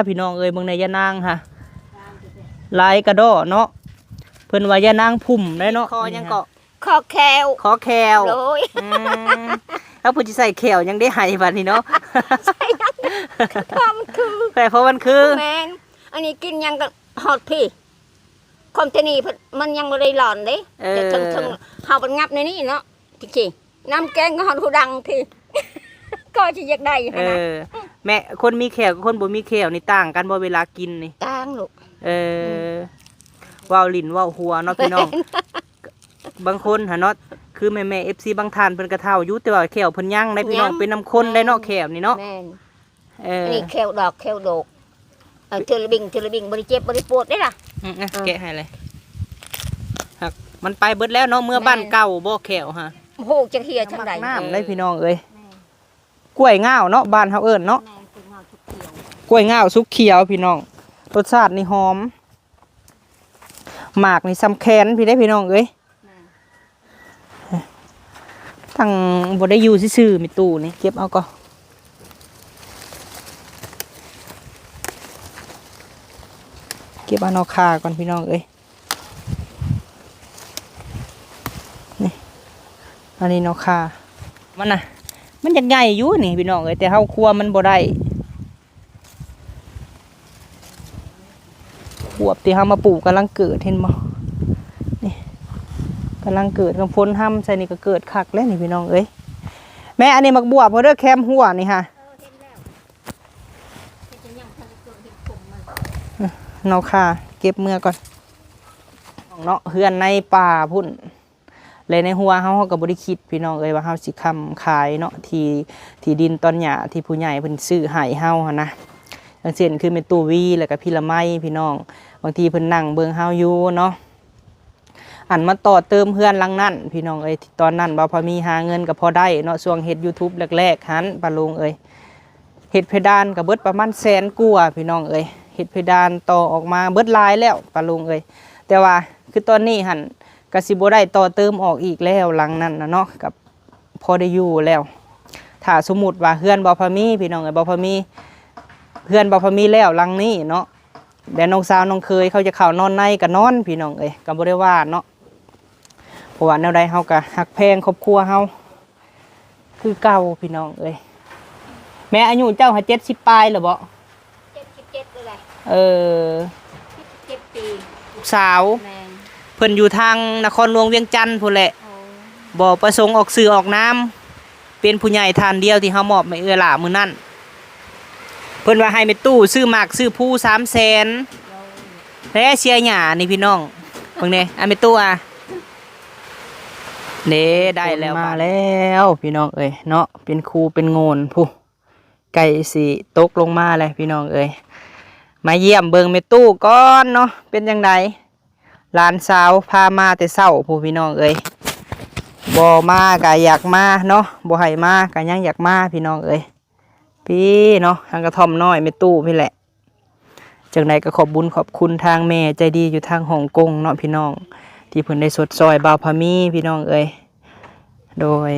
พี่น้องเอ้ยเบิ่งในยานางฮะลายกระโดดเนาะเพิ่นว่ายานางพุ่มได้เนาะคอยังเกาะคอแควคอแควโดยแล้วผู้ที่ใส่แขวยังได้ให้บัดนี้เนาะใช่ยังเพราะมันคือแต่เพราะมันคือแมนอันนี้กินยังก็ฮอดพี่คอมเทนีมันยังไม่ได้หลอนเด้แต่ถึงเฮาเป็นงับในนี้เนาะจริงๆน้ำแกงก็ฮอดหูดังทีก็จะอยากได้แม่คนมีแขวกับคนบ่มีแขวนี่ต่างกันบ่เวลากินนี่ต่างลูกว่าวลิ้นว่าวหัวเนาะพี่น้องบางคนหะเนาะคือแม่ๆ FC บางท่านเพิ่นก็เฒ่าอยู่แต่ว่าแขวเพิ่นยังได้พี่น้องเป็นน้ำข้นได้เนาะแขวนี่เนาะนี่แขวดอกแขวโดกเทเลบิงบ่ได้เจ็บบ่ได้ปวดได้ล่ะแกะให้เลยหักมันไปเบิดแล้วเนาะเมื่อบ้านเก่าบ่แขวฮะโอ้โหจังเฮียจังได๋น้ำได้พี่น้องเอ้ยกล้วยง่าวเนาะบ้านเฮาเอิ้นเนาะกล้วยง่าวสุกเขียวพี่น้องรสชาตินี่หอมหมากนี่ซ้ำแขนพี่ได้พี่น้องเอ้ยทั้งบ่ได้อยู่ซื่อๆมีตู้นี่เก็บเอาก็เก็บเอานอกคาก่อนพี่น้องเอ้ยนี่อันนี้นอกคามันน่ะมันยังใหญ่อยู่นี่พี่น้องเอ้ยแต่เฮาครัวมันบ่ได้บวบที่เฮามาปลูกกำลังเกิดเห็นบ่นี่กำลังเกิดกำฝนห้ำใส่นี่ก็เกิดคักแล้วนี่พี่น้องเอ้ยแม่อันนี้มักบวบเพราะเด้อแคมหัวนี่ค่ะเนาะค่ะเก็บเมื่อก่อนเนาะเฮือนในป่าพุ่นเลยในหัวเฮาก็บ่ได้คิดพี่น้องเอ้ยว่าเฮาสิค้ำขายเนาะที่ดินตอนหญ้าที่ผู้ใหญ่เพิ่นซื้อให้เฮาหั่นนะอย่างเช่นคือแม่ตู้วีแล้วก็พี่ละไมพี่น้องบางทีเพิ่นนั่งเบิ่งเฮาอยู่เนาะอันมาต่อเติมเฮือนหลังนั้นพี่น้องเอ้ยตอนนั้นบ่พอมีหาเงินก็พอได้เนาะช่วงเฮ็ด YouTube แรกๆหันปะลุงเอ้ยเฮ็ดเพดานก็เบิดประมาณ100,000กว่าพี่น้องเอ้ยเฮ็ดเพดานต่อออกมาเบิดหลายแล้วปะลุงเอ้ยแต่ว่าคือตอนนี้หั่นก็สิบ่ได้ต่อเติมออกอีกแล้วหลังนั้นนะเนาะกับพอได้อยู่แล้วถ้าสมมุติว่าเฮือนบ่พอมีพี่น้องเอ้ยบ่พอมีเฮือนบ่พอมีแล้วหลังนี้เนาะแต่น้องสาวน้องเคยเขาจะเข้านอนในก็นอนพี่น้องเอ้ยก็บ่ได้ว่าเนาะเพราะว่าแนวใดเฮาก็ฮักแพงครอบครัวเฮาคือเก่าพี่น้องเอ้ยแม่อายุเจ้าหา70ปลายแล้วบ่77เลย77ปีลูกสาวเพิ่นอยู่ทางนครหลวงเวียงจันทน์พุ่นแหละบ่ประสงค์ออกสื่อออกน้ำเป็นผู้ใหญ่ท่านเดียวที่เฮามอบให้เอื้อหล่ามื้อนั้นเพิ่นว่าให้แม่ตู้ซื้อหมากซื้อผู้300,000แล้วเสียหญ้านี่พี่น้องเบิ่งแน่อันแม่ตู้เด้ได้แล้วมาแล้วพี่น้องเอ้ยเนาะเป็นครูเป็นโงนผู้ไก่สิตกลงมาเลยพี่น้องเอ้ยมาเยี่ยมเบิ่งแม่ตู้ก่อนเนาะเป็นจังไดหลานสาวพามาแต่เช้าผู้พี่น้องเอ้ยบ่มาก็อยากมาเนาะบ่ให้มาก็ยังอยากมาพี่น้องเอ้ยพี่เนาะทางกระท่อมน้อยแม่ตู้พี่แหละจังไดก็ขอบบุญขอบคุณทางแม่ใจดีอยู่ทางฮ่องกงเนาะพี่น้องที่เพิ่นได้สดซอยบ่าวพามีพี่น้องเอ้ยโดย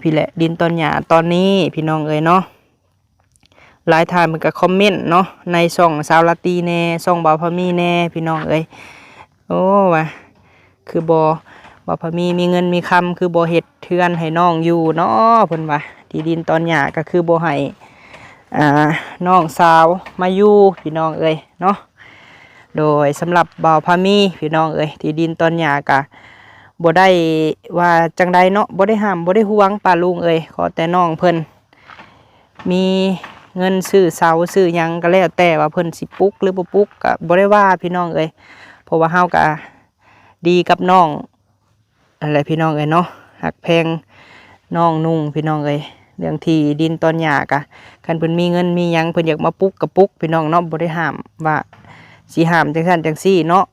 พี่แหละดินตอนหญ้าตอนนี้พี่น้องเอ้ยเนาะหลายท่านมันก็คอมเมนต์เนาะในช่องสาวลาตีแน่ช่องบ่าวพามีแน่พี่น้องเอ้ยโอ้ว่ะคือบ่พอมีเงินมีคำคือบ่เฮ็ดเทือนให้น้องอยู่เนาะเพิ่นว่าที่ดินตอนหญ้าก็คือบ่ให้น้องสาวมาอยู่พี่น้องเอ้ยเนาะโดยสำหรับบ่าวพามีพี่น้องเอ้ยที่ดินตอนหญ้าก็บ่ได้ว่าจังใดเนาะบ่ได้ห้ามบ่ได้ห่วงป้าลุงเอ้ยขอแต่น้องเพิ่นมีเงินซื้อเสาซื้อหยังก็แล้วแต่ว่าเพิ่นสิปลุกหรือบ่ปลุกก็บ่ได้ว่าพี่น้องเอ้ยเพราะว่าเฮาก็ดีกับน้องอะไรพี่น้องเอ้ยเนาะหักแพงน้องนุ่งพี่น้องเอ้ยเรื่องที่ดินตอนหญ้าก็คันเพิ่นมีเงินมีหยังเพิ่นอยากมาปลุกก็ปลุกพี่น้องเนาะบ่ได้ห้ามว่าสิห้ามจังซั่นจังซี่เนาะ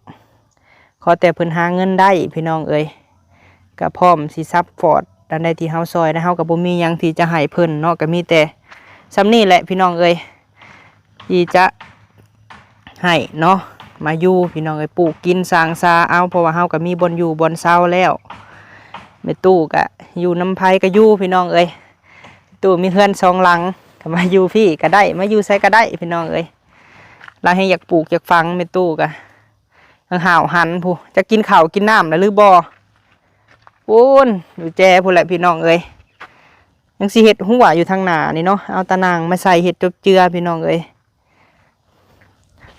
ขอแต่เพิ่นหาเงินได้พี่น้องเอ้ยก็พร้อมสิซัพพอร์ตอันใดที่เฮาซอยนะเฮาก็บ่มีหยังที่จะให้เพิ่นเนาะก็มีแต่ซ้ำนี้แหละพี่น้องเอ้ยที่จะให้เนาะมาอยู่พี่น้องเอ้ยปลูกกินสร้างซาเอาเพราะว่าเฮาก็มีบอนอยู่บอนเซาแล้วแม่ตู้ก็อยู่น้ำไผก็อยู่พี่น้องเอ้ยตู้มีเฮือน2หลังก็ ก็มาอยู่พี่ก็ได้มาอยู่ใส่ก็ได้พี่น้องเอ้ยเราให้อยากปลูกอยากฟังแม่ตู้กะห่าวหันผู้จะกินข้าวกินน้ำหรือบ่ปูนอยู่แจผู้แหละพี่น้องเอ้ยยังสิเห็ดหัวอยู่ทางหน้านี่เนาะเอาตะนางมาใส่เห็ดจบเจือพี่น้องเอ้ย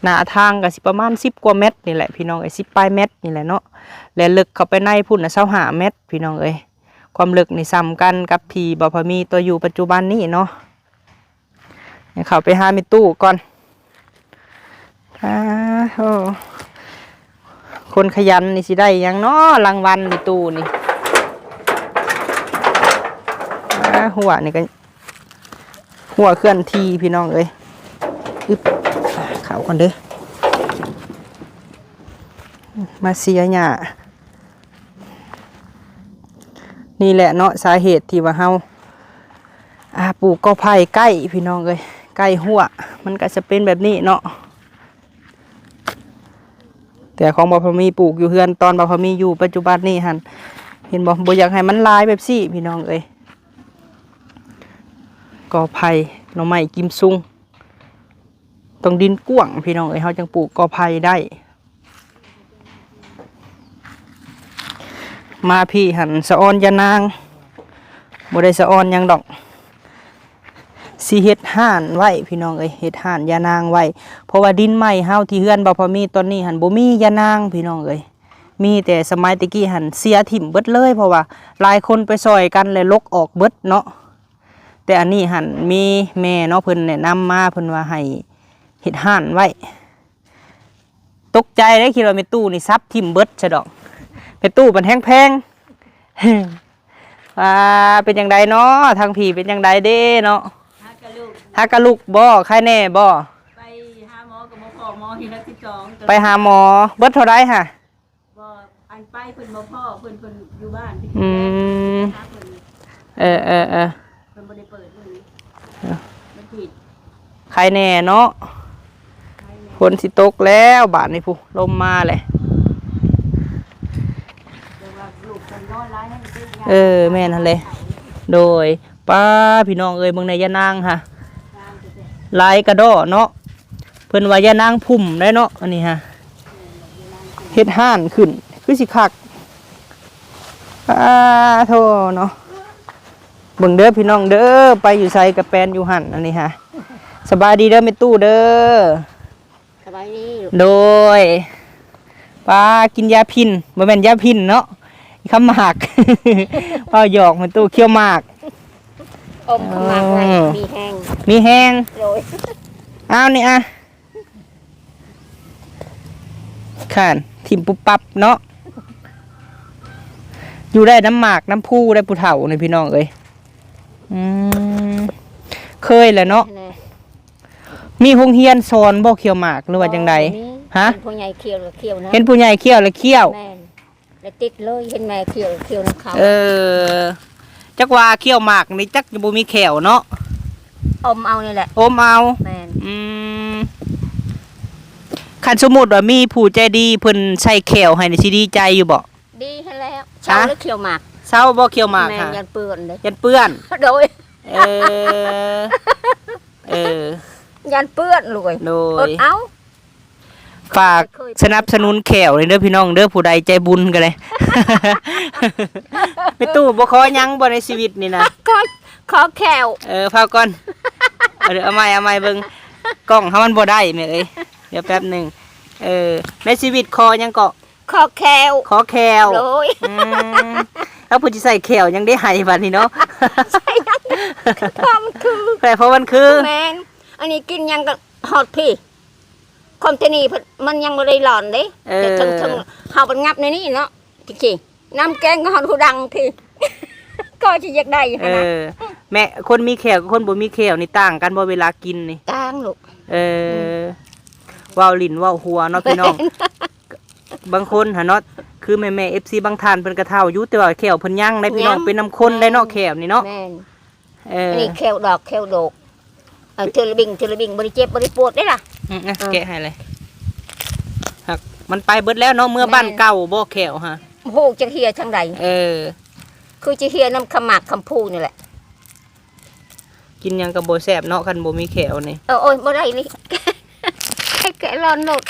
หน้าทางก็สิประมาณ10 กว่าเมตรนี่แหละพี่น้องเอ้ย10 ปลายเมตรนี่แหละเนาะและลึกเข้าไปในพุ่นน่ะ25 เมตรพี่น้องเอ้ยความลึกนี่ซ้ำกันกับที่บ่พอมีตัวอยู่ปัจจุบันนี้เนาะเข้าไปหาแม่ตู้ก่อนโอ้คนขยันนี่สิได้ยังเนาะรางวัลในตู้นี่หัวนี่ก็หัวเคลื่อนที่พี่น้องเอ้ยอึบข่าวก่อนเด้อมาเสียหญ้านี่แหละเนาะสาเหตุที่ว่าเฮาปลูกกอไผ่ใกล้พี่น้องเอ้ยใกล้หัวมันก็จะเป็นแบบนี้เนาะแต่ของบ่พอมีปลูกอยู่เฮือนตอนบ่พอมีอยู่ปัจจุบันนี่หันเห็นบ่อยากให้มันลายแบบซี่พี่น้องเอ้ยกอไผ่หน่อไม้กิมซุงต้องดินกว้างพี่น้องเอ้ยเฮาจังปลูกกอไผ่ได้มาพี่หันสะออนยานางบ่ได้สะออนยังดอกสิเฮ็ดห่านไว้พี่น้องเอ้ยเฮ็ดห่านยานางไว้เพราะว่าดินใหม่เฮาที่เฮือนบ่พอมีตอนนี้หันบ่มียานางพี่น้องเอ้ยมีแต่สมัยตะกี้หันเสียถิ่มเบิดเลยเพราะว่าหลายคนไปซอยกันเลยลกออกเบิดเนาะแต่อันนี้หันมีแม่เนาะเพิ่นแนะนำมาเพิ่นว่าให้เฮ็ดห่านไว้ตกใจได้คิดว่าแม่ตู้นี่ซับถิ่มเบิดซะดอกแม่ตู้มันแพงว่าเป็นจังไดเนาะทางพี่เป็นจังไดเด้เนาะหากะลูกบ่ใครแน่บ่ไปหาหมอกับหมอพ่อหมอที่นัก12ไปหาหมอเบิดเท่าไรค่ะบ่อันไปเพิ่นบ่พ่อเพิ่นอยู่บ้านที่หาเพิ่นเพิ่นบ่ได้เปิดมื้อนี้มันผิดใครแน่เนาะฝนสิตกแล้วบาดนี้ผู้ลมมาเลยแม่นั่นเลยโดยป้าพี่น้องเอ้ยเมืองในยะนางค่ะลายกระดอเนาะเพิ่นว่ายะนางพุ่มได้เนาะอันนี้ฮะเฮ็ดห่านขึ้นคือสิคักโธ่เนาะเบิ่งเด้อพี่น้องเด้อไปอยู่ไสกับแปนอยู่หั่นอันนี้ฮะสบายดีเด้อแม่ตู้เด้อสบายดีโดยป้ากินยาพินบ่แม่นยาพินเนาะคำหมากป้าหยอกแม่ตู้เคี้ยวหมากอมหมากไว้มีแห้งโรยเอานี่อ่ะข่านทิมปุ๊บปั๊บเนาะอยู่ได้น้ำหมากน้ำผู้ได้ผู้เฒ่าในพี่น้องเอ้ยเคยแหละเนาะมีโรงเรียนสอนบ่เคี้ยวหมากหรือว่าจังไดฮะผู้ใหญ่เคี้ยวแล้วเคี้ยวนะเห็นผู้ใหญ่เคี้ยวแล้วเคี้ยวแล้วติดเลยเห็นแม่เคี้ยวน้ำเขาจักว่าเคี้ยวหมากนี่จักจะบ่มีแขวเนาะอมเอานี่แหละอมเอาแม่นคันสมมุติว่ามีผู้ใจดีเพิ่นใส่แขวให้นี่สิดีใจอยู่บ่ดีให้แล้วเช้าแล้วเคี้ยวหมากเช้าบ่เคี้ยวหมากค่ะแม่ยันเปื้อนเลยยันเปื้อนโดยยันเปื้อนเลยโดยเอาฝากสนับสนุนแขวเลยเด้อพี่น้องเด้อผู้ใดใจบุญกันเลยไปตู้บ่ขอยังบ่ในชีวิตนี่นะขอแขวพาก่อนเอาใหม่เบิ่งกล้องเฮามันบ่ได้แม่เอ้ยเดี๋ยวแป๊บนึงในชีวิตขอยังก็ขอแขวโอ้ยแล้วผู้สิใส่แขวยังได้ให้บัดนี้เนาะใส่ยังมันคือเพราะมันคือแม่นอันนี้กินยังก็ฮอดพี่คอมเทนีมันยังไม่ได้หลอนเลยแต่ทั้งเฮาเป็นงับในนี้เนาะจริงๆน้ำแกงก็ฮอดหูดังพี่ก็จะอยากได้นะแม่คนมีแขวกับคนบ่มีแขวนี่ต่างกันบ่เวลากินนี่ต่างลูกว่าวลิ้นว่าวหัวเนาะพี่น้องบางคนหาเนาะคือแม่ FC บางท่านเพิ่นก็เฒ่าอยู่แต่ว่าแขวเพิ่นยังได้พี่น้องเป็นน้ำข้นได้เนาะแขวนี่เนาะอันนี้แขวดอกแขวดกเทเลบิงบริเจ็บบริปวดได้ล่ะแกะให้เลยหักมันไปเบิดแล้วเนาะเมื่อบ้านเก่าบ่แขวฮะโหจะเฮียทางใดคือจะเฮียน้ำขมักคำพูนี่แหละ กินหยังก็บ่แซ่บเนาะคันบ่มีแขวนี่ โอ้ยบ่ได้นี่ แกะร้อนโลด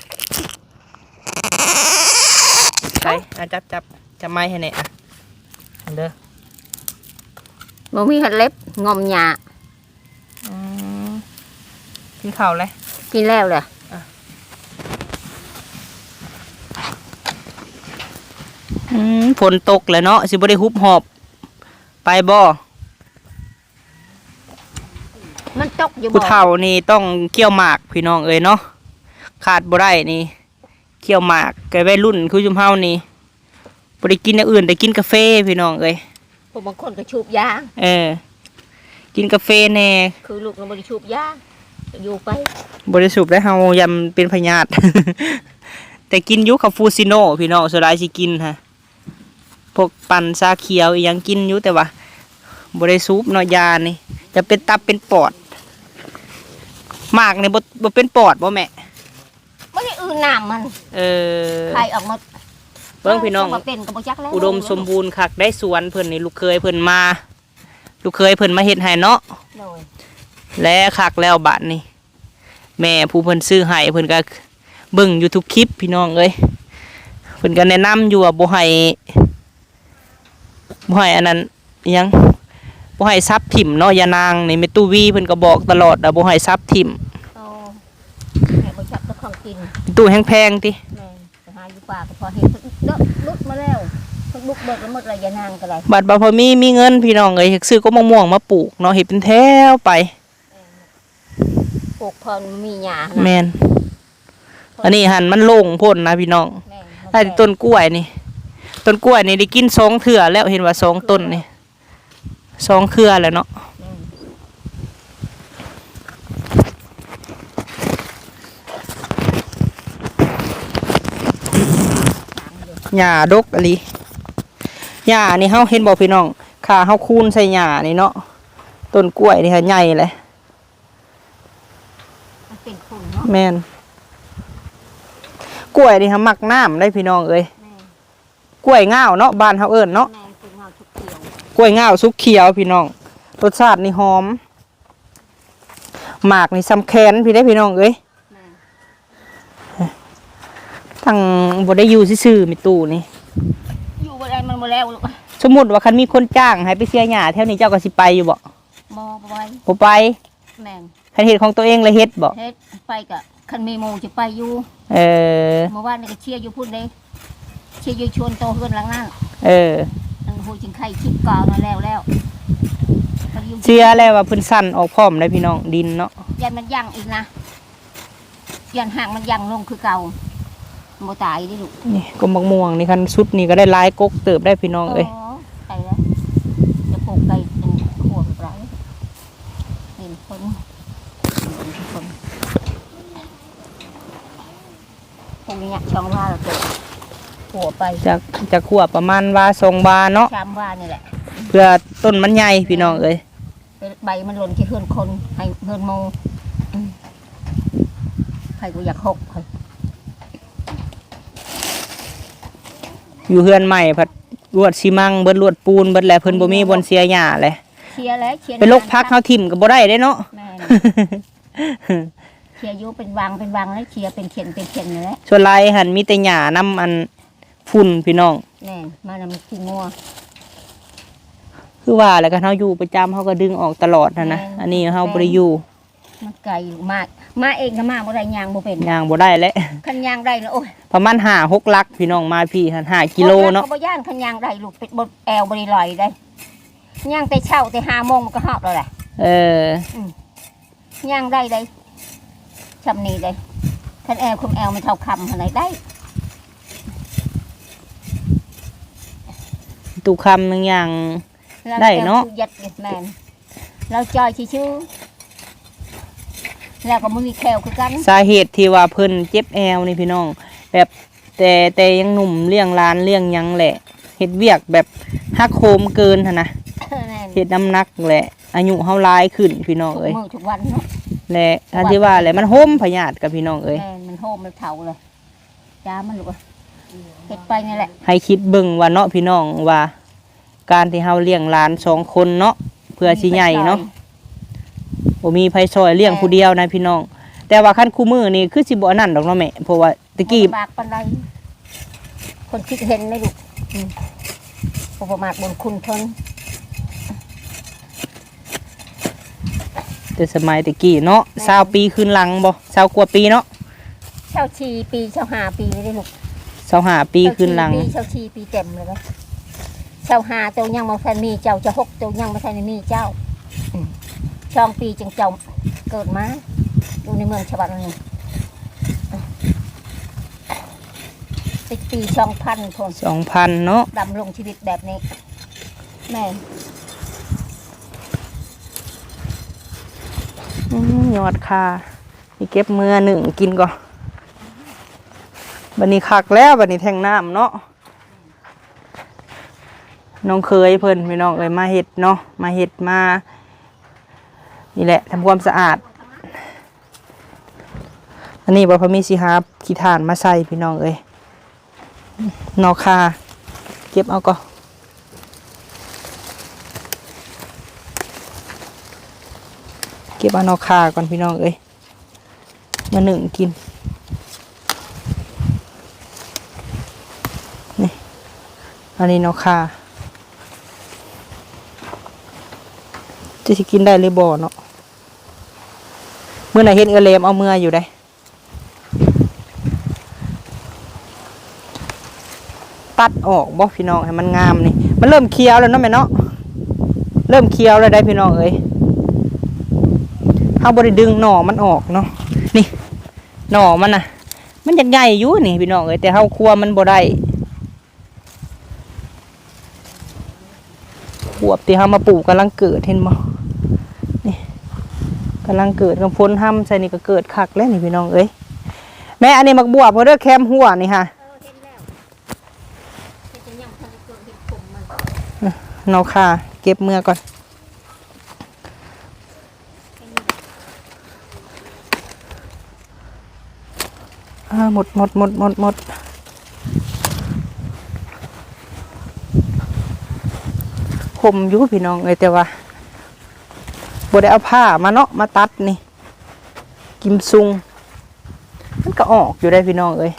ใช่จับไม้ให้แน่อ่ะอันเด้อ บ่มีหัดเล็บงอมหญ้า อืมกินข้าวเลย กินแล้วเลย ฝนตกแล้วเนาะสิบ่ได้ฮุบหอบไปบ่ มันตกอยู่ ผู้เฒ่านี่ต้องเคี่ยวหมากพี่น้องเอ้ยเนาะขาดบ่ได้นี่เคี่ยวหมากแกวัยรุ่นคือจุมเฮานี่บ่ได้กินอย่างอื่นแต่กินกาแฟพี่น้องเอ้ย พวกบางคนก็ชูบยา กินกาแฟแน่ คือลูกก็บ่ได้ชูบยาอยู่ไป บ่ได้สูบได้เฮายำเป็นพยาธิ แต่กินอยู่คาปูชิโน่พี่น้องส่วนหลายสิกินฮะพวกปั่นชาเขียวอีหยังกินอยู่แต่ว่าบ่ได้สูบเนาะยานี่จะเป็นตับเป็นปอดหมากนี่บ่เป็นปอดบ่แม่ บ่ได้อื่นน้ำมันใครออกมา เบิ่งพี่น้อง บ่เป็นก็บ่จักแล้ว อุดมสมบูรณ์คักได้สวนเพิ่นนี่ลูกเคยเพิ่นมาเฮ็ดให้เนาะ โดย และคักแล้วบัดนี้แม่ผู้เพิ่นซื้อให้เพิ่นก็เบิ่งอยู่ทุกคลิปพี่น้องเอ้ยเพิ่นก็แนะนำอยู่ว่าบ่ให้อันนั้นอิหยังบ่ให้ซับถิ่มเนาะยานางนี่แม่ตู้วีเพิ่นก็บอกตลอดว่าบ่ให้ซับถิ่ม โอ้ให้บ่จักเจ้าของกิน ตู้แพงๆติ แม่ไปหาอยู่ป่าก็พอเห็นเด้อลุกมาแล้วเพิ่นบุกเบิกแล้วหมดระยะนางก็ได้ บัดบ่พอมีเงินพี่น้องเอ้ยซื้อก็มะม่วงมาปลูกเนาะเฮ็ดเป็นแถวไป ปลูกพรมีหญ้า แม่นอันนี้หั่นมันโล่งโพ่นนะพี่น้อง แม่ ถ้าต้นกล้วยนี่ได้กิน2เทื่อแล้วเห็นว่า2ต้นนี่2เครือแล้วเนาะหญ้าดกอะลิหญ้านี่เฮาเห็นบ่พี่น้องค่าเฮาคูณใส่หญ้านี่เนาะต้นกล้วยนี่ค่ะใหญ่เลย มันเป็นฝุ่นเนาะ แม่นกล้วยนี่ค่ะมักน้ำได้พี่น้องเอ้ย แม่ กล้วยง่าวเนาะบ้านเฮาเอิ้นเนาะ แม่เป็นเงาทุกเขียว กล้วยง่าวสุกเขียวพี่น้องรสชาตินี่หอมหมากนี่ซ้ำแขนพี่ได้พี่น้องเอ้ย แม่ ทั้งบ่ได้อยู่ซื่อๆมีตู้นี่ อยู่บ่ได้มันบ่แล้วลูก สมมุติว่าคันมีคนจ้างให้ไปเสียหญ้าแถวนี้เจ้าก็สิไปอยู่บ่ บ่บ่ไหว บ่ไป แม่น คันเฮ็ดของตัวเองเลยเฮ็ดบ่ เฮ็ดไปก็คันมีหมู่จะไปอยู่ เออ เมื่อวานนี่ก็เชียร์อยู่พุ่นเด้เชียร์อยู่ชวนโตเฮือนหลังนั้น เออ อันหูจิงไข่ชิบกาวนั่นแล้วมันอยู่ เชื่อแล้วว่าเพิ่นสั่นออกพร้อมได้พี่น้องดินเนาะ ยันมันยั่งอีกนะยันห่างมันยั่งลงคือเก่าบ่ตายเดิลูก นี่ก็มะม่วงนี่คันสุดนี่ก็ได้หลายกกเติบได้พี่น้องเอ้ย ไปแล้วจะปลูกไก่เป็นขวบไรเห็นคนพวกนี้ช่องว่าเราเกิดหัวไป จากขวบประมาณว่า2 วาเนาะ ชามว่านี่แหละ เพื่อต้นมันใหญ่พี่น้องเอ้ย ใบมันหล่นที่เฮือนคนให้เฮือนโมใครก็อยากหก อยู่เฮือนใหม่พัดลวดซีมังเบิดลวดปูนเบิดแหละเพิ่นบ่มีบนเสียหญ้าเลย เชียร์แล้วเชียร์ เป็นโรคพักเฮาทิ่มก็บ่ได้เด้เนาะ แม่เชียร์อยู่เป็นวางแล้วเชียร์เป็นเข็นนี่แหละ ส่วนหลายหันมีแต่หญ้านํอันฝุ่นพี่น้อง แน่มานำขี้งัว คือว่าแล้วก็เฮาอยู่ประจำเฮาก็ดึงออกตลอดนะอันนี้เฮาบ่ได้อยู่ มันไกลมาเองก็มาบ่ได้ยางบ่เป็น ย่างบ่ได้แล้ว คันยางได้แล้วโอ้ย ประมาณ5-6 ลักพี่น้องมาพี่หัน5 กิโลเนาะ บ่ย่านคันยางได้ลูกเป็ดบดแอวบ่ได้ลอยได้ย่างแต่เช้าแต่5 โมงมันก็ฮอดแล้วแหละ เอย่างได้ชำนี้ได้คันแอวคุมแอวมันเท่าคำหั่นได้ ตุคำนึงอย่าง ได้เนาะ ยัดแม่นเราจอยชื่อแล้วก็มีแควคือกัน สาเหตุที่ว่าเพิ่นเจ็บแอวนี่พี่น้อง แบบแต่ยังหนุ่มเลี้ยงหลานเลี้ยงหยังแหละเฮ็ดเวียกแบบฮักโคมเกินหั่นนะ แม่น เฮ็ดน้ำหนักแหละอายุเฮาหลายขึ้นพี่น้องเอ้ย มื้อทุกวันเนาะ และท่านที่ว่าแหละมันห่มพยาธิกับพี่น้องเอ้ย แม่นมันโฮมมันเฒ่าเลยจ้ามันลูกเฮ็ดไปนี่แหละ ให้คิดเบิ่งว่าเนาะพี่น้องว่า การที่เฮาเลี้ยงหลาน2 คนเนาะเพื่อสิใหญ่เนาะ บ่มีไผช่วยเลี้ยงผู้เดียวนะพี่น้องแต่ว่าคันคู่มือนี่คือสิบ่อันนั้นดอกเนาะแม่เพราะว่าตะกี้ บากปานใดคนคิดเห็นไหมลูกบ่ประมาทบนคุณเพิ่น แต่สมัยตะกี้เนาะ20ปีขึ้นหลังบ่20กว่าปีเนาะ เช่าชีปีเช่าหาปีเลยได้ลูก 25ปีขึ้นหลัง เช่าชีปีเต็มเลยนะเช่าหาเจ้ายังมาแฟนมีเจ้าจะ6เจ้ายังมาแฟนมีเจ้าช่องปีจึงเจ้าเกิดมาอยู่ในเมืองฉบับนี้ติดปี2000คน 2,000เนาะ ดำรงชีวิตแบบนี้แม่ ยอดค่ะนี่เก็บมือหนึ่งกินก่อนบัดนี้คักแล้วบัดนี้แทงน้ำเนาะน้องเคยเพิ่นพี่น้องเอ้ยมาเฮ็ดเนาะมาเฮ็ดมานี่แหละทำความสะอาดอันนี้บ่พอมีสิหาขี้ถ่านมาใส่พี่น้องเอ้ยนอกค่ะเก็บเอาก่อนเก็บเอานอกค่ะก่อนพี่น้องเอ้ยมาหนึ่งกินนี่อันนี้นอกค่ะจะสิกินได้หรือบ่เนาะเมื่อไหร่เห็นเลมเอาเมื่ออยู่ได้ตัดออกบ่พี่น้องให้มันงามนี่มันเริ่มเคี้ยวแล้วเนาะแม่เนาะเริ่มเคี้ยวแล้วได้พี่น้องเอ้ยเฮาบ่ได้ดึงหน่อมันออกเนาะนี่หน่อมันน่ะมันยังใหญ่อยู่นี่พี่น้องเอ้ยแต่เฮาคั่วมันบ่ได้บวบที่เฮามาปลูกกำลังเกิดเห็นบ่นี่กำลังเกิดกำพ้นห้ำใส่นี่ก็เกิดคักแล้วนี่พี่น้องเอ้ยแม่อันนี้มักบวบเพราะเด้อแคมหัวนี่ค่ะเนาค่ะเก็บเมื่อก่อนหมดคมอยู่พี่น้องเลยแต่ว่าบ่ได้เอาผ้ามาเนาะมาตัดนี่กิมซุงมันก็ออกอยู่ได้พี่น้องเอ้ย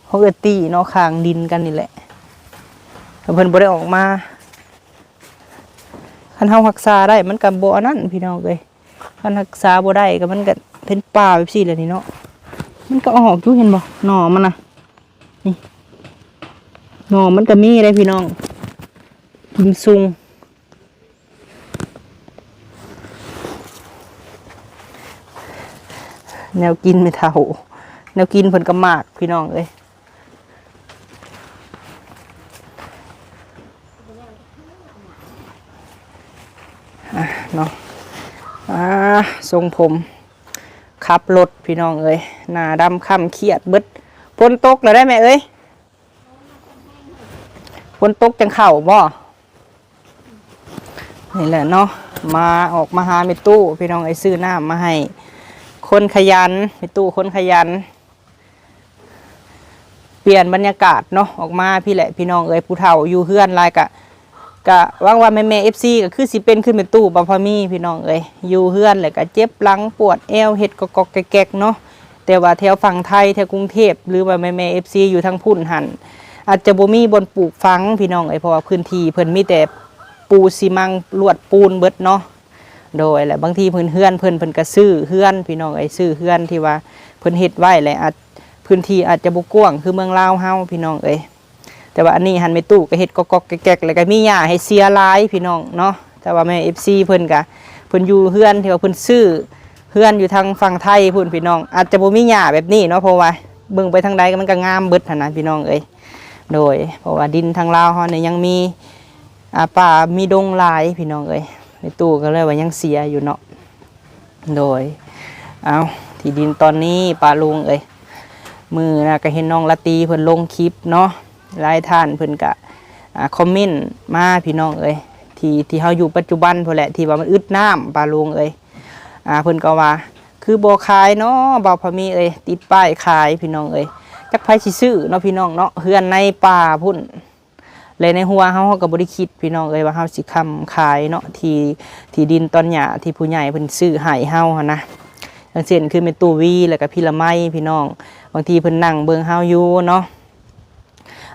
เขาเอิ้นตีเนาะคางดินกันนี่แหละแต่เพิ่นบ่ได้ออกมาคันเฮารักษาได้มันก็บ่อันนั้นพี่น้องเอ้ยคันรักษาบ่ได้ก็มันก็เป็นป่าแบบซี่แหละนี่เนาะมันก็ออกอยู่เห็นบ่หน่อมันน่ะนี่หน่อมันก็มีได้พี่น้องกิมซุงแนวกินไม่เท่าแนวกินเพิ่นก็มากพี่น้องเอ้ยเนาะทรงผมขับรถพี่น้องเอ้ยหน้าดำค่ำเครียดเบิดฝนตกแล้วได้ไหมเอ้ยฝนตกจังเข่าบ่นี่แหละเนาะมาออกมาหาเมตู้พี่น้องไอ้ซื้อน้ำมาให้คนขยันเมตู้คนขยันเปลี่ยนบรรยากาศเนาะออกมาพี่แหละพี่น้องเอ้ยผู้เฒ่าอยู่เฮือนลายกะหวังว่าแม่FCก็คือสิเป็นขึ้นเป็นตู้บ่พอมีพี่น้องเอ้ยอยู่เฮือนแล้วก็เจ็บหลังปวดเอวเฮ็ดกอกๆแกกๆเนาะแต่ว่าแถวฝั่งไทยแถวกรุงเทพหรือว่าแม่ FC อยู่ทางพุ่นหันอาจจะบ่มีบนปลูกฝังพี่น้องเอ้ยเพราะว่าพื้นที่เพิ่นมีแต่ปูซีมังลวดปูนเบิดเนาะโดยแหละบางทีเพิ่นเฮือนเพิ่นก็ซื้อเฮือนพี่น้องเอ้ยซื้อเฮือนที่ว่าเพิ่นเฮ็ดไว้แหละอาจพื้นที่อาจจะบ่กว้างคือเมืองลาวเฮาพี่น้องเอ้ยแต่ว่าอันนี้หันไปตู้ก็เฮ็ดกอกๆแกกๆแล้วก็มีหญ้าให้เสียหลายพี่น้องเนาะแต่ว่าแม่ FC เพิ่นก็เพิ่นอยู่เฮือนที่ว่าเพิ่นซื้อเฮือนอยู่ทางฝั่งไทยพุ่นพี่น้องอาจจะบ่มีหญ้าแบบนี้เนาะเพราะว่าเบิ่งไปทางใดก็มันก็งามเบิดหั่นนะพี่น้องเอ้ยโดยเพราะว่าดินทางลาวเฮาเนี่ยยังมีป่ามีดงหลายพี่น้องเอ้ยในตู้ก็เลยว่ายังเสียอยู่เนาะโดยเอาที่ดินตอนนี้ป้าลุงเอ้ยมือนะก็เห็นน้องละตีเพิ่นลงคลิปเนาะหลายท่านเพิ่นก็คอมเมนต์มาพี่น้องเอ้ยที่เฮาอยู่ปัจจุบันพุ่นแหละที่ว่ามันอึดน้ำป้าลุงเอ้ยเพิ่นก็ว่าคือบ่ขายเนาะบ่พอมีเอ้ยติดป้ายขายพี่น้องเอ้ยจักไผสิซื้อเนาะพี่น้องเนาะเฮือนในป่าพุ่น เลยในหัวเฮาก็บ่ได้คิดพี่น้องเอ้ยว่าเฮาสิค้ำขายเนาะที่ดินตอนหญ้าที่ผู้ใหญ่เพิ่นซื้อให้เฮาหั่นนะอย่างเช่นคือแม่ตู้วีแล้วก็พี่ละไมพี่น้องบางทีเพิ่นนั่งเบิ่งเฮาอยู่เนาะ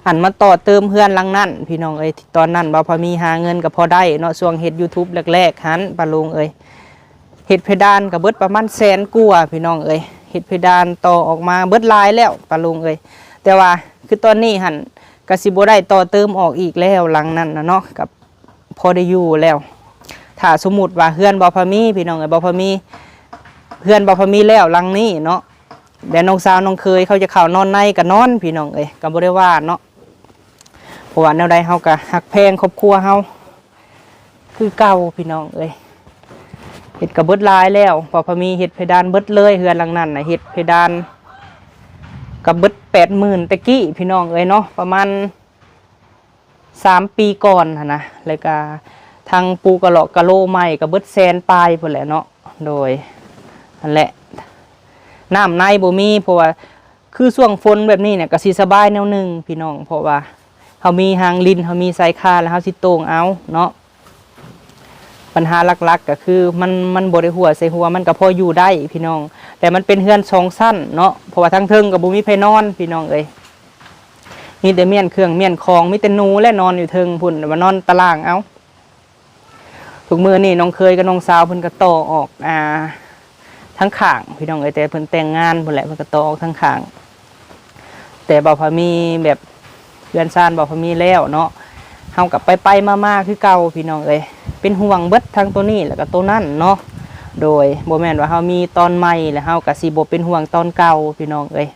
อันมาต่อเติมเฮือนหลังนั้นพี่น้องเอ้ยตอนนั้นบ่พอมีหาเงินก็พอได้เนาะช่วงเฮ็ด YouTube แรกๆหันปาลุงเอ้ยเฮ็ดเพดานก็เบิดประมาณแสนกว่าพี่น้องเอ้ยเฮ็ดเพดานต่อออกมาเบิดหลายแล้วปาลุงเอ้ยแต่ว่าคือตอนนี้หันก็สิบ่ได้ต่อเติมออกอีกแล้วหลังนั้นนะเนาะกับพอได้อยู่แล้วถ้าสมมุติว่าเฮือนบ่พอมีพี่น้องเอ้ยบ่พอมีเฮือนบ่พอมีแล้วหลังนี้เนาะเดี๋ยวน้องสาวน้องเคยเขาจะเข้านอนในก็นอนพี่น้องเอ้ยก็บ่ได้ว่าเนาะเพราะว่าแนวใดเฮาก็ฮักแพงครอบครัวเฮาคือเก่าพี่น้องเอ้ยเฮ็ดก็เบิดหลายแล้วพอมีเฮ็ดเพดานเบิดเลยเฮือนหลังนั้นน่ะเฮ็ดเพดานก็เบิด 80,000ตะกี้พี่น้องเอ้ยเนาะประมาณ3 ปีก่อนหั่นนะแล้วก็ทางปูกะเหลาะกะโลใหม่ก็เบิดแสนปลายพุ่นแหละเนาะโดยนั่นแหละน้ำในบ่มีเพราะว่าคือช่วงฝนแบบนี้เนี่ยก็สิสบายแนวหนึงพี่น้องเพราะว่าเฮามีหางลิ้นเฮามีสายคาแล้วเฮาสิโต่งเอาเนาะปัญหาหลักๆก็คือมันบ่ได้หัวใส่หัวมันก็พออยู่ได้พี่น้องแต่มันเป็นเฮือน2ชั้นเนาะเพราะว่าทั้งเทิงก็บ่มีไผนอนพี่น้องเอ้ยมีแต่เมียนเครื่องเมียนของมีแต่หนูและนอนอยู่เทิงพุ่นมานอนตารางเอาทุกมื้อนี่น้องเคยกับน้องสาวเพิ่นก็ต่อออกทั้งข้างพี่น้องเอ้ยแต่เพิ่นแต่งงานพุ่นแหละเพิ่นก็ต่อออกทั้งข้างแต่บ่พอมีแบบเรือนซ่านบ่พอมีแล้วเนาะเฮากับไปมาๆคือเก่าพี่น้องเอ้ยเป็นห่วงเบิดทั้งตัวนี้แล้วก็ตัวนั้นเนาะโดยบ่แม่นว่าเฮามีตอนใหม่แล้วเฮาก็สิบ่เป็นห่วงตอนเก่าพี่น้องเอ้ย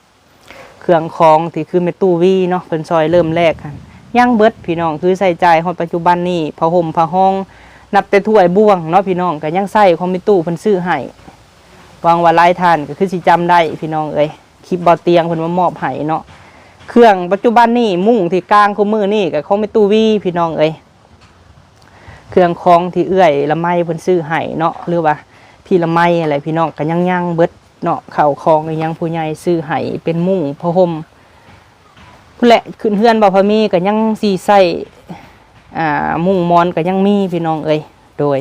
เครื่องของที่คือแม่ตู้วีเนาะเพิ่นซอยเริ่มแรกหั่นยังเบิดพี่น้องคือใส่ใจฮอดปัจจุบันนี้ผ้าห่มผ้าห้องนับแต่ถ้วยบ่วงเนาะพี่น้องก็ยังใส่ของแม่ตู้เพิ่นซื้อให้หวังว่าหลายท่านก็คือสิจำได้พี่น้องเอ้ยคลิปบ่เตียงเพิ่นมามอบให้เนาะเครื่องปัจจุบันนี่มุ้งที่กลางคู่มือนี่ก็ของแม่ตู้วีพี่น้องเอ้ยเครื่องของที่เอื้อยละไมเพิ่นซื้อให้เนาะหรือว่าพี่ละไมอะไรพี่น้องก็ยังเบิดเนาะข้าวของก็ยังผู้ใหญ่ซื้อให้เป็นมุ้งผ้าห่มพุ่นแหละขึ้นเฮือนบ่พอมีก็ยังสิใส่มุ้งมอนก็ยังมีพี่น้องเอ้ยโดย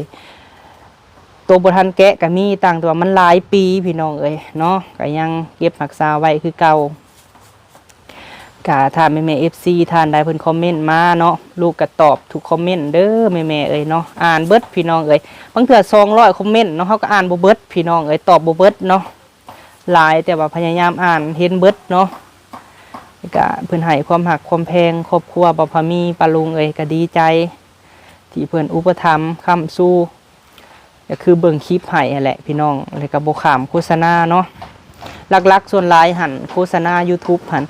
ตัวบ่ทันแกะก็มีต่างตัวมันหลายปีพี่น้องเอ้ยเนาะก็ยังเก็บรักษาไว้คือเก่ากะถ้าแม่ FC ท่านใดเพิ่นคอมเมนต์มาเนาะลูกก็ตอบทุกคอมเมนต์เด้อแม่เอ้ยเนาะอ่านเบิดพี่น้องเอ้ยบางเทื่อ200คอมเมนต์เนาะเฮาก็อ่านบ่เบิดพี่น้องเอ้ยตอบบ่เบิดเนาะหลายแต่ว่าพยายามอ่านเห็นเบิดเนาะก็เพิ่นให้ความรักความแพงครอบครัวบ่พอมีปาลุงเอ้ยก็ดีใจที่เพิ่นอุปถัมภ์ค้ำสู้ก็คือเบิ่งคลิปให้นั่นแหละพี่น้องแล้วก็บ่ข้ามโฆษณาเนาะหลักๆส่วนหลายหั่นโฆษณา YouTube หั่น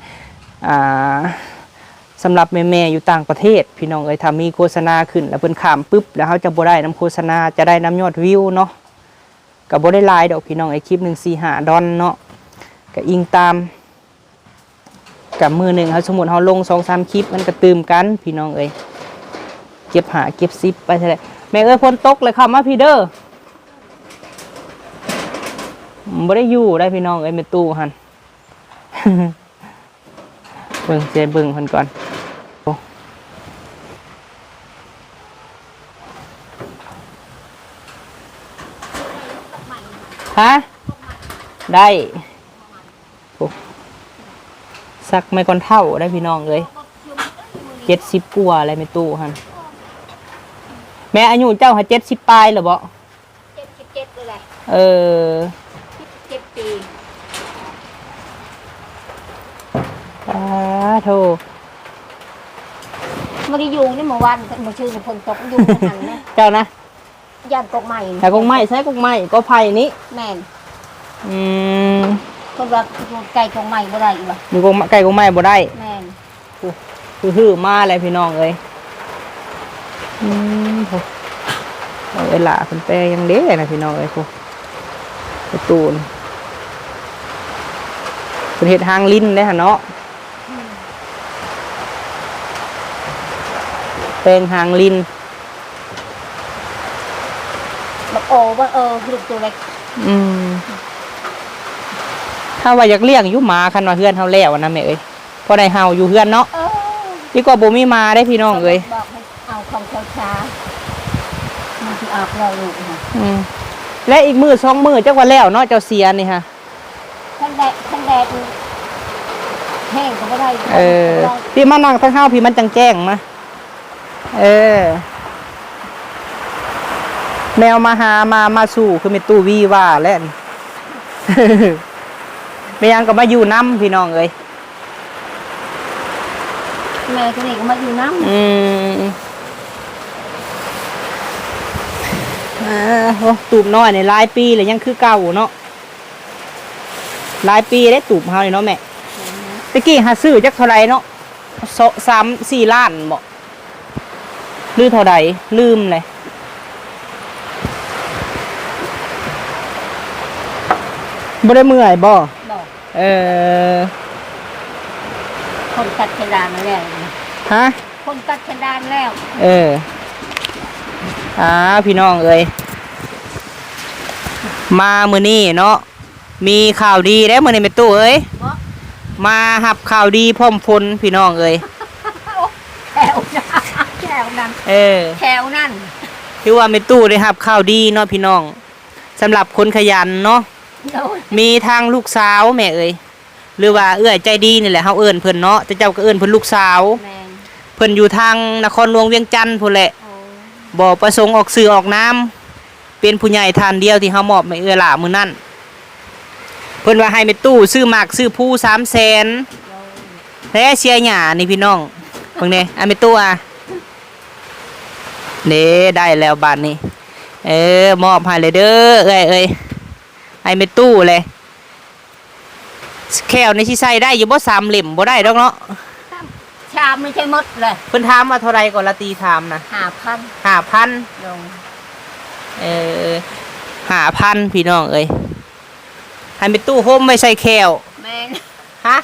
สำหรับแม่ๆอยู่ต่างประเทศพี่น้องเอ้ยถ้ามีโฆษณาขึ้นแล้วเพิ่นข้ามปึ๊บแล้วเขาจะบ่ได้น้ำโฆษณาจะได้น้ำยอดวิวเนาะก็บ่ได้หลายดอกพี่น้องไอ้คลิป1 4 5ดอนเนาะก็อิงตามกับมือหนึ่งเขาสมมุติเขาลง2-3 คลิปมันก็ตื่มกันพี่น้องเอ้ยเก็บ5 เก็บ10ไปเท่าไหร่แม่เอ้ยฝนตกเลยเข้ามาพี่เด้อบ่ได้อยู่ได้พี่น้องเอ้ยแม่ตู้หั่น เบิ่งเจเบิ่งเพิ่นก่อนฮะได้สักไม่ก่อนเท่าได้พี่น้องเลย70 กว่าอะไรไม่ตู้หั่นแม่อายุเจ้า70 ปลายเหรอบ่77เลยแหละ7 ปีโธ่บ่ได้อยู่นี่เมื่อวานบ่ชื่อฝนตกอยู่นั่นนะเจ้านะย่านกกใหม่แต่กกใหม่ใช้กกใหม่ก็ไผ่นี้แม่นคนว่าไก่กกใหม่บ่ได้อีกบ่อยู่กกไก่กกใหม่บ่ได้แม่นคือมาแล้วพี่น้องเอ้ยเวลาเพิ่นแปลยังเด้นะพี่น้องเอ้ยโหประตูนเพิ่นเฮ็ดหางลิ้นได้หั่นเนาะแปลงหางลิ้นบักโอว่าลูกตัวเล็กถ้าว่าอยากเลี้ยงอยู่หมาคันว่าเฮือนเฮาแล้วนะแม่เอ้ยพอได้เฮาอยู่เฮือนเนาะ ดีกว่าบ่มีมาได้พี่น้องเอ้ย บอกให้เอาของช้าๆมันสิออกแล้วลูกนะ และอีกมือสองมือจักว่าแล้วเนาะเจ้าเสียนี่ฮะ คันแดดแห้งก็บ่ได้ พี่มานั่งทั้งเฮาพี่มันจังแจ้งมาแมวมาหามาสู่คือมีตู้วีว่าแล้วนี่ ไม่ยังก็มาอยู่น้ำพี่น้องเอ้ย แม่ตัวนี้ก็มาอยู่น้ำ โอ้ตูบน้อยในหลายปีเลยยังคือเก่าเนาะหลายปีได้ตูบเฮานี่เนาะแม่ตะกี้หาซื้อจักเท่าไรเนาะ3-4 ล้านบ่ลือเท่าใดลืมเลยบ่ได้เมื่อยบ่ บอก คนตัดกระดานมาแล้ว ฮะ คนตัดกระดานแล้ว พี่น้องเอ้ยมามื้อนี้เนาะมีข่าวดีแล้วมื้อนี้แม่ตู้เอ้ย บอก มาหับข่าวดีพร้อมพลพี่น้องเอ้ย แถวนั้นแถวนั้น คือว่าแม่ตู้ได้หับข่าวดีเนาะพี่น้องสำหรับคนขยันเนาะ โดย มีทางลูกสาวแม่เอ้ยหรือว่าเอื้อยใจดีนี่แหละเฮาเอิ้นเพิ่นเนาะแต่เจ้าก็เอิ้นเพิ่นลูกสาว แมง เพิ่นอยู่ทางนครหลวงเวียงจันทน์พุ่นแหละ โอ้ บ่ประสงค์ออกสื่อออกน้ำเป็นผู้ใหญ่ท่านเดียวที่เฮามอบให้เอื้อหล่ามื้อนั้นเพิ่นว่าให้แม่ตู้ซื้อหมากซื้อผู้300,000 โดย แล้วเสียหญ้านี่พี่น้องเบิ่งแน่แม่ตู้เด้ได้แล้วบาดนี้มอบให้เลยเด้อเอ้ยให้แม่ตู้เลยแขวนี่สิใส่ได้อยู่บ่3 เล่มบ่ได้ดอกเนาะ ชามไม่ใช่หมดเลย เพิ่นถามว่าเท่าไรก่อนละตีถามนะ 5,000 5,000 ลง 5,000พี่น้องเอ้ยให้แม่ตู้โฮมไว้ใส่แขว แมง ฮะ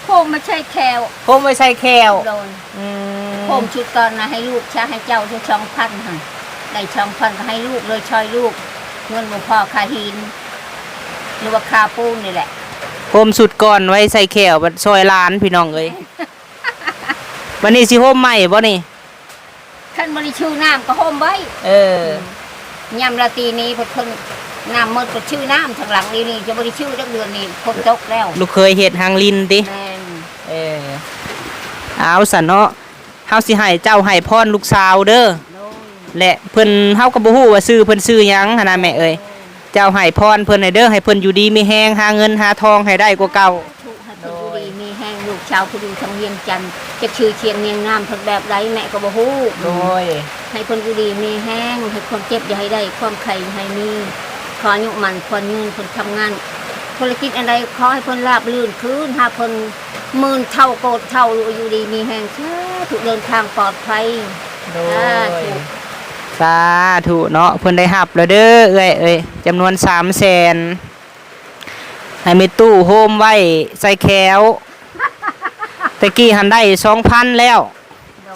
โคมไม่ใช่แคว โฮมไว้ใส่แขว โดนโคมชุดก่อนนะให้ลูกชาให้เจ้าจะ2,000ค่ะได้2,000ก็ให้ลูกเลยช่วยลูกเงินหลวงพ่อคาหินหรือว่าคาปูนนี่แหละ โฮมสุดก่อนไว้ใส่แขวบัดซอยล้านพี่น้องเอ้ย วันนี้สิโฮมใหม่บ่นี่ ขั้นบริชื่อน้ำก็โฮมไว้ ยำราตรีนี้เพิ่นน้ำหมดก็ชื่อน้ำทางหลังนี่จะบริชื่อจักเดือนนี้ฝนตกแล้ว ลูกเคยเฮ็ดหางลินติ แม่น เอาสั่นเนาะเฮาสิให้เจ้าให้พรลูกสาวเด้อ โดย และเพิ่นเฮาก็บ่ฮู้ว่าชื่อเพิ่นชื่อหยังหั่นน่ะแม่เอ้ยเจ้าให้พรเพิ่นให้เด้อให้เพิ่นอยู่ดีมีแฮงหาเงินหาทองให้ได้กว่าเก่า ถูกให้เพิ่นอยู่ดีมีแห้งลูกชาวผู้ดูทางเวียงจันทน์จะชื่อเชียงเนียงงามเพิ่นแบบไรแม่ก็บ่ฮู้ ย ให้คนอยู่ดีมีแห้งให้คนเจ็บอย่าให้ได้ความไข่ให้มีขออายุมันคนยืนคนทำงานธุรกิจอะไรขอให้คนราบลื่นคืนหาคนหมื่นเท่าโกดเท่าอยู่ดีมีแห้งถูกเดินทางปลอดภัย สาธุเนาะเพิ่นได้รับแล้วเด้อเอ้ยจำนวน300,000ให้แม่ตู้โฮมไว้ใส่แขวตะกี้หันได้ 2,000 แล้ว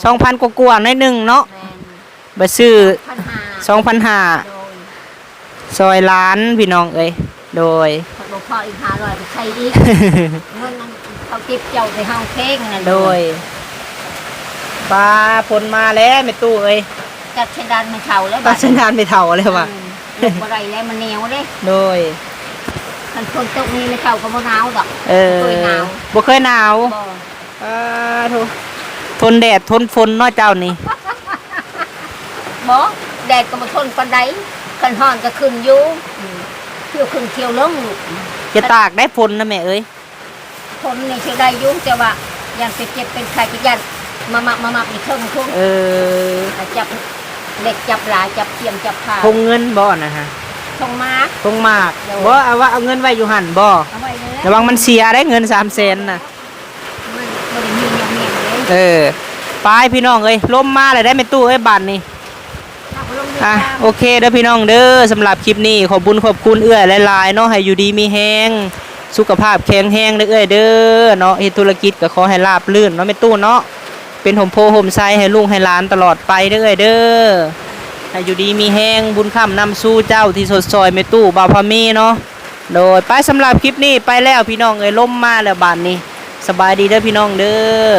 2,000 กว่าๆหน่อยหนึงเนาะ แม่น บ่ซื้อ 1,500 2,500 โดย ซอยล้านพี่น้องเอ้ยโดย คนบ่พออีก500ไปใช้อีกเงินนั้นเขาเก็บเจ้าไปเฮาเค้งนั่น โดยปลาผลมาแล้วแม่ตู้เอ้ย จัดเชดานไม่เท่าแล้ว ปลาชนานไปเท่าเลยว่ะ ลูกบ่ได้แล้วมันเหนียวเด้ โดย คันคนตกนี้ไม่เท่าก็บ่หนาวดอก เคยหนาว บ่เคยหนาว บ่ ทนแดดทนฝนเนาะเจ้านี่ บ่แดดก็บ่ทนปานใดคันร้อนก็ขึ้นอยู่เที่ยวขึ้นเที่ยวลง จะตากได้ฝนนะแม่เอ้ย ทนนี่เที่ยวได้อยู่แต่ว่ายันไปเจ็บเป็นไข้ก็ยันมามักนี่เทิงทุ่งจับเด็กจับหลาจับเทียมจับผ้า ทงเงินบ่นะฮะ ทงมา ทงหมากบ่เอาว่าเอาเงินไว้อยู่หั่นบ่ เอาไว้เลย ระวังมันเสียได้เงิน300,000น่ะ มันบ่ได้มีอย่างนี้เลย ไปพี่น้องเอ้ยลมมาเลยได้แม่ตู้เอ้ยบ้านนี่ เอาไปลงใน โอเคเด้อพี่น้องเด้อสำหรับคลิปนี้ขอบคุณเอื้อยหลายๆเนาะให้อยู่ดีมีแฮงสุขภาพแข็งแรงเด้อเอ้ยเด้อเนาะเฮ็ดธุรกิจก็ขอให้ราบรื่นเนาะแม่ตู้เนาะเป็นห่มโพห่มไซให้ลูกให้หลานตลอดไปเด้อเอ้ยเด้อให้อยู่ดีมีแฮงบุญค้ำนำสู้เจ้าที่สดซอยแม่ตู้บ่าวพามีเนาะโดยไปสำหรับคลิปนี้ไปแล้วพี่น้องเอ้ยลมมาแล้วบ้านนี้สบายดีเด้อพี่น้องเด้อ